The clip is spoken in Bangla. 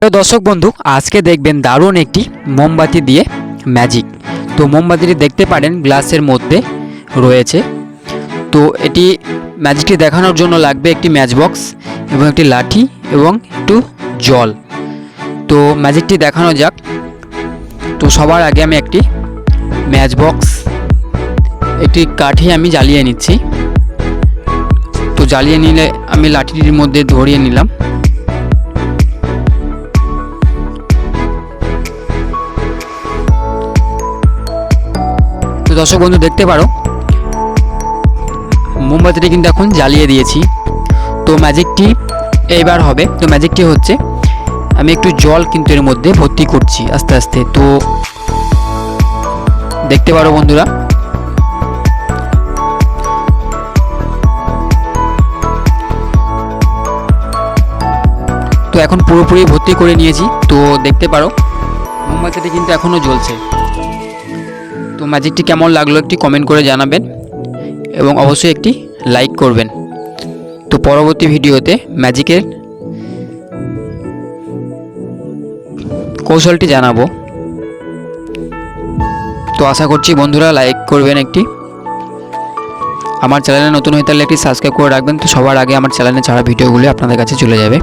তো দর্শক বন্ধু, আজকে দেখবেন দারুণ একটি মোমবাতি দিয়ে ম্যাজিক। তো মোমবাতিটি দেখতে পারেন গ্লাসের মধ্যে রয়েছে। তো এটি ম্যাজিকটি দেখানোর জন্য লাগবে একটি ম্যাচ বক্স এবং একটি লাঠি এবং একটু জল। তো ম্যাজিকটি দেখানো যাক। তো সবার আগে আমি একটি ম্যাচ বক্স, একটি কাঠি আমি জ্বালিয়ে নিচ্ছি। তো জ্বালিয়ে নিলে আমি লাঠিটির মধ্যে ধরিয়ে নিলাম। তো দর্শক বন্ধু দেখতে পারো মোমবাতিটি কিন্তু এখন জ্বালিয়ে দিয়েছি। তো ম্যাজিকটি এইবার হবে। তো ম্যাজিকটি হচ্ছে আমি একটু জল কিন্তু এর মধ্যে ভর্তি করছি আস্তে আস্তে। তো দেখতে পারো বন্ধুরা, তো এখন পুরোপুরি ভর্তি করে নিয়েছি। তো দেখতে পারো মোমবাতিটি কিন্তু এখনও জ্বলছে। তো ম্যাজিকটি কেমন লাগলো একটি কমেন্ট করে জানাবেন এবং অবশ্যই একটি লাইক করবেন। তো পরবর্তী ভিডিওতে ম্যাজিকের কৌশলটি জানাবো। তো আশা করছি বন্ধুরা লাইক করবেন একটি। আমার চ্যানেলে নতুন হয়ে থাকলে একটি সাবস্ক্রাইব করে রাখবেন। তো সবার আগে আমার চ্যানেলে ছাড়া ভিডিওগুলি আপনাদের কাছে চলে যাবে।